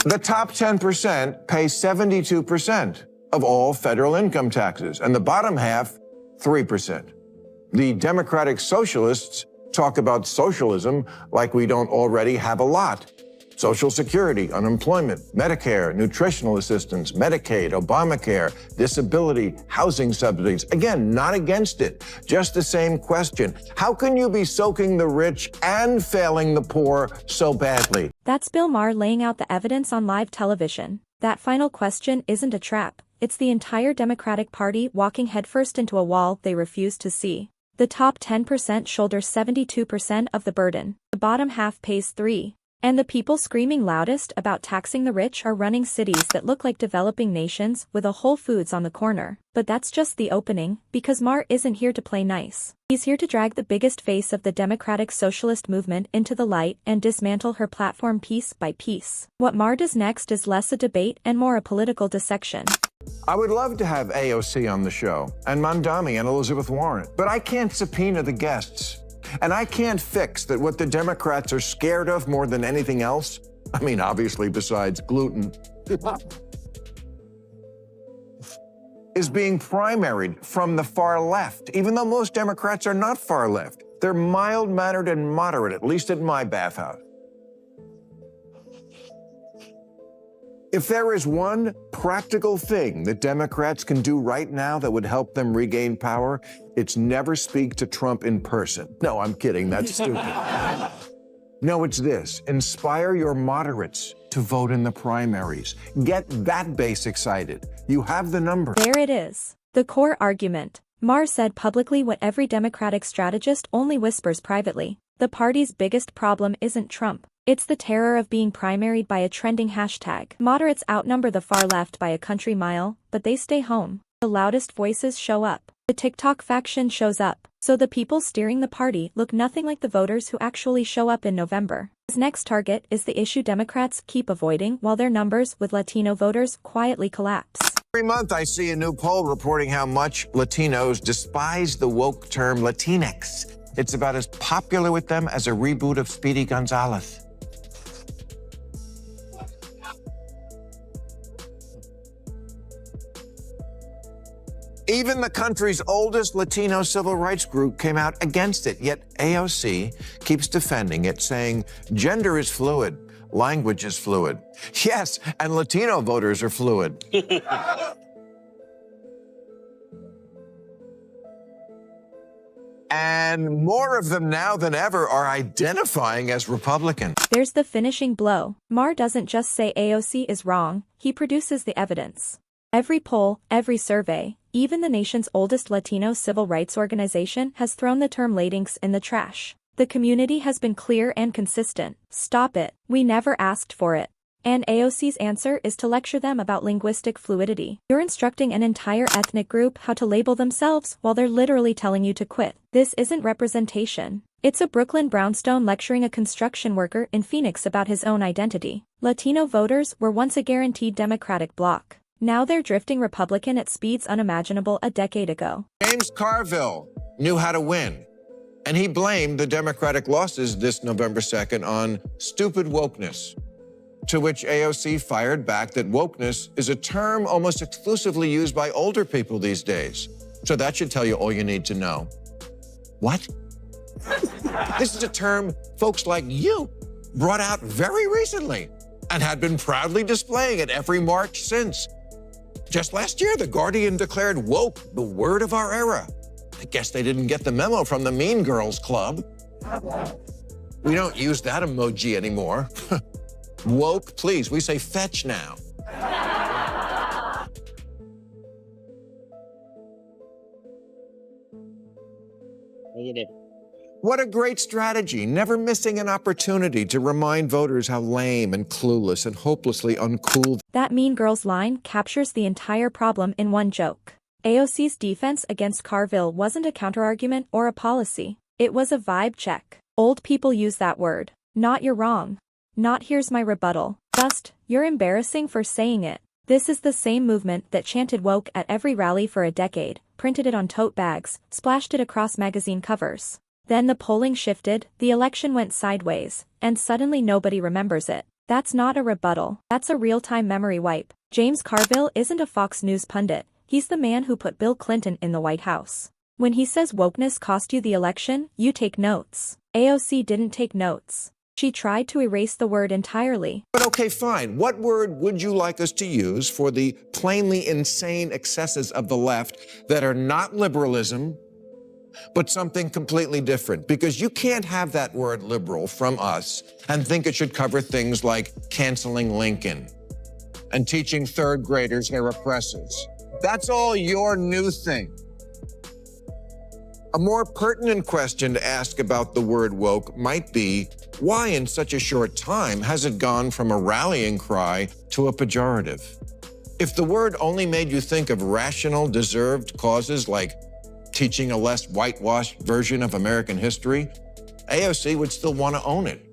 The top 10% pay 72% of all federal income taxes, and the bottom half, 3%. The Democratic Socialists talk about socialism like we don't already have a lot. Social Security, unemployment, Medicare, nutritional assistance, Medicaid, Obamacare, disability, housing subsidies. Again, not against it, just the same question. How can you be soaking the rich and failing the poor so badly? That's Bill Maher laying out the evidence on live television. That final question isn't a trap. It's the entire Democratic Party walking headfirst into a wall they refuse to see. The top 10% shoulders 72% of the burden. The bottom half pays 3%. And the people screaming loudest about taxing the rich are running cities that look like developing nations with a Whole Foods on the corner. But that's just the opening, because Maher isn't here to play nice. He's here to drag the biggest face of the Democratic Socialist movement into the light and dismantle her platform piece by piece. What Maher does next is less a debate and more a political dissection. I would love to have AOC on the show, and Mandami and Elizabeth Warren, but I can't subpoena the guests. And I can't fix that what the Democrats are scared of more than anything else, I mean, obviously besides gluten, is being primaried from the far left, even though most Democrats are not far left. They're mild-mannered and moderate, at least in my bathhouse. If there is one practical thing that Democrats can do right now that would help them regain power, it's never speak to Trump in person. No, I'm kidding. That's stupid. No, it's this. Inspire your moderates to vote in the primaries. Get that base excited. You have the number. There it is. The core argument. Maher said publicly what every Democratic strategist only whispers privately. The party's biggest problem isn't Trump. It's the terror of being primaried by a trending hashtag. Moderates outnumber the far left by a country mile, but they stay home. The loudest voices show up. The TikTok faction shows up. So the people steering the party look nothing like the voters who actually show up in November. His next target is the issue Democrats keep avoiding while their numbers with Latino voters quietly collapse. Every month I see a new poll reporting how much Latinos despise the woke term Latinx. It's about as popular with them as a reboot of Speedy Gonzales. Even the country's oldest Latino civil rights group came out against it, yet AOC keeps defending it, saying gender is fluid, language is fluid. Yes, and Latino voters are fluid. And more of them now than ever are identifying as Republican. There's the finishing blow. Maher doesn't just say AOC is wrong, he produces the evidence. Every poll, every survey, even the nation's oldest Latino civil rights organization has thrown the term Latinx in the trash. The community has been clear and consistent. Stop it. We never asked for it. And AOC's answer is to lecture them about linguistic fluidity. You're instructing an entire ethnic group how to label themselves while they're literally telling you to quit. This isn't representation. It's a Brooklyn brownstone lecturing a construction worker in Phoenix about his own identity. Latino voters were once a guaranteed Democratic bloc. Now they're drifting Republican at speeds unimaginable a decade ago. James Carville knew how to win, and he blamed the Democratic losses this November 2nd on stupid wokeness, to which AOC fired back that wokeness is a term almost exclusively used by older people these days. So that should tell you all you need to know. What? This is a term folks like you brought out very recently and had been proudly displaying at every march since. Just last year, The Guardian declared woke the word of our era. I guess they didn't get the memo from the Mean Girls Club. We don't use that emoji anymore. Woke, please, we say fetch now. Negative. What a great strategy, never missing an opportunity to remind voters how lame and clueless and hopelessly uncool. That Mean Girls line captures the entire problem in one joke. AOC's defense against Carville wasn't a counterargument or a policy. It was a vibe check. Old people use that word. Not you're wrong. Not here's my rebuttal. Just, you're embarrassing for saying it. This is the same movement that chanted woke at every rally for a decade, printed it on tote bags, splashed it across magazine covers. Then the polling shifted, the election went sideways, and suddenly nobody remembers it. That's not a rebuttal. That's a real-time memory wipe. James Carville isn't a Fox News pundit. He's the man who put Bill Clinton in the White House. When he says wokeness cost you the election, you take notes. AOC didn't take notes. She tried to erase the word entirely. But okay, fine. What word would you like us to use for the plainly insane excesses of the left that are not liberalism, but something completely different? Because you can't have that word liberal from us and think it should cover things like canceling Lincoln and teaching third graders their oppressors. That's all your new thing. A more pertinent question to ask about the word woke might be, why in such a short time has it gone from a rallying cry to a pejorative? If the word only made you think of rational, deserved causes like teaching a less whitewashed version of American history, AOC would still want to own it.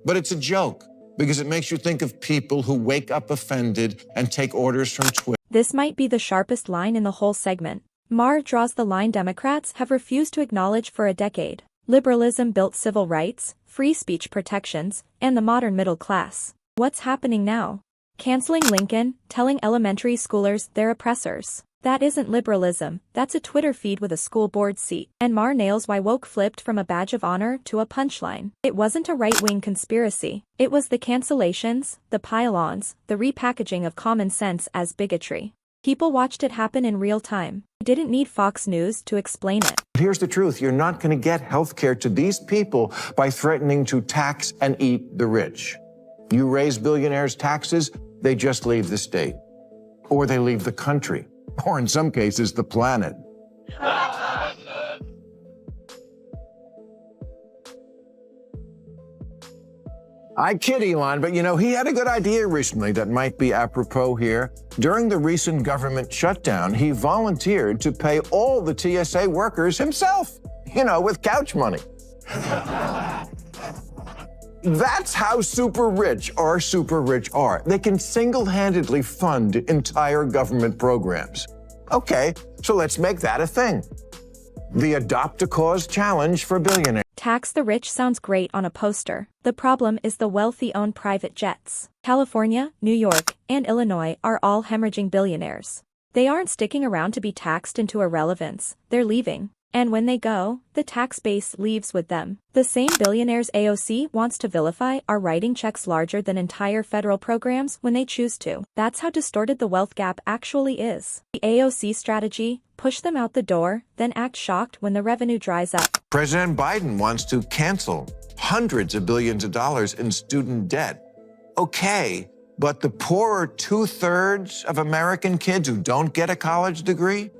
But it's a joke because it makes you think of people who wake up offended and take orders from Twitter. This might be the sharpest line in the whole segment. Maher draws the line Democrats have refused to acknowledge for a decade. Liberalism built civil rights, free speech protections, and the modern middle class. What's happening now? Canceling Lincoln, telling elementary schoolers they're oppressors. That isn't liberalism, that's a Twitter feed with a school board seat. And Maher nails why woke flipped from a badge of honor to a punchline. It wasn't a right-wing conspiracy. It was the cancellations, the pile-ons, the repackaging of common sense as bigotry. People watched it happen in real time. They didn't need Fox News to explain it. Here's the truth. You're not going to get health care to these people by threatening to tax and eat the rich. You raise billionaires' taxes, they just leave the state. Or they leave the country. Or in some cases, the planet. I kid Elon, but you know, he had a good idea recently that might be apropos here. During the recent government shutdown, he volunteered to pay all the TSA workers himself, you know, with couch money. That's how super rich our super rich are. They can single-handedly fund entire government programs. Okay, so let's make that a thing. The Adopt a Cause Challenge for billionaires. Tax the rich sounds great on a poster. The problem is the wealthy own private jets. California, New York, and Illinois are all hemorrhaging billionaires. They aren't sticking around to be taxed into irrelevance, they're leaving. And when they go, the tax base leaves with them. The same billionaires AOC wants to vilify are writing checks larger than entire federal programs when they choose to. That's how distorted the wealth gap actually is. The AOC strategy, push them out the door, then act shocked when the revenue dries up. President Biden wants to cancel hundreds of billions of dollars in student debt. Okay, but the poorer 2/3 of American kids who don't get a college degree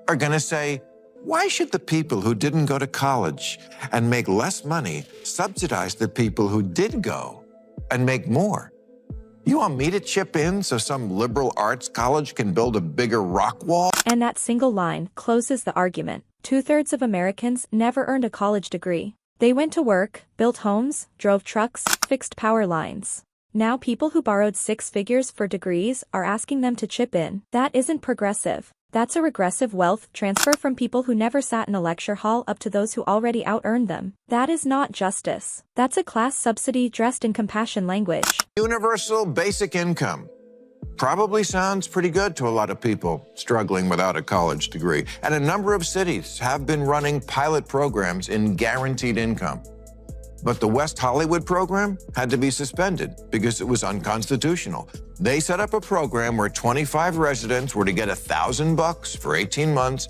are going to say, why should the people who didn't go to college and make less money subsidize the people who did go and make more? You want me to chip in so some liberal arts college can build a bigger rock wall? And that single line closes the argument. 2/3 of Americans never earned a college degree. They went to work, built homes, drove trucks, fixed power lines. Now people who borrowed six figures for degrees are asking them to chip in. That isn't progressive. That's a regressive wealth transfer from people who never sat in a lecture hall up to those who already out-earned them. That is not justice. That's a class subsidy dressed in compassion language. Universal basic income. Probably sounds pretty good to a lot of people struggling without a college degree. And a number of cities have been running pilot programs in guaranteed income. But the West Hollywood program had to be suspended because it was unconstitutional. They set up a program where 25 residents were to get $1,000 for 18 months,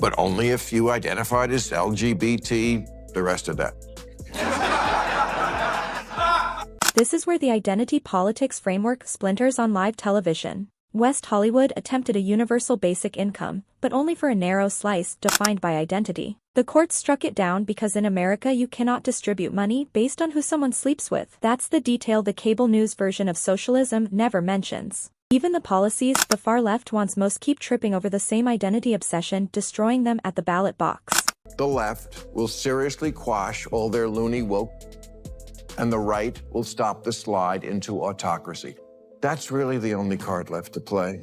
but only a few identified as LGBT, the rest of that. This is where the identity politics framework splinters on live television. West Hollywood attempted a universal basic income, but only for a narrow slice defined by identity. The courts struck it down because in America you cannot distribute money based on who someone sleeps with. That's the detail the cable news version of socialism never mentions. Even the policies the far left wants most keep tripping over the same identity obsession, destroying them at the ballot box. The left will seriously quash all their loony woke, and the right will stop the slide into autocracy. That's really the only card left to play.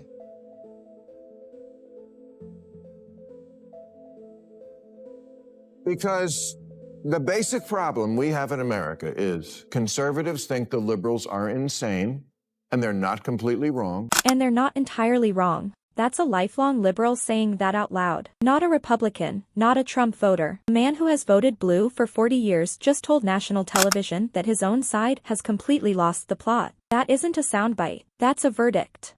Because The basic problem we have in America is conservatives think the liberals are insane, and they're not completely wrong. And they're not entirely wrong. That's a lifelong liberal saying that out loud. Not a Republican, not a Trump voter. A man who has voted blue for 40 years just told national television that his own side has completely lost the plot. That isn't a soundbite. That's a verdict.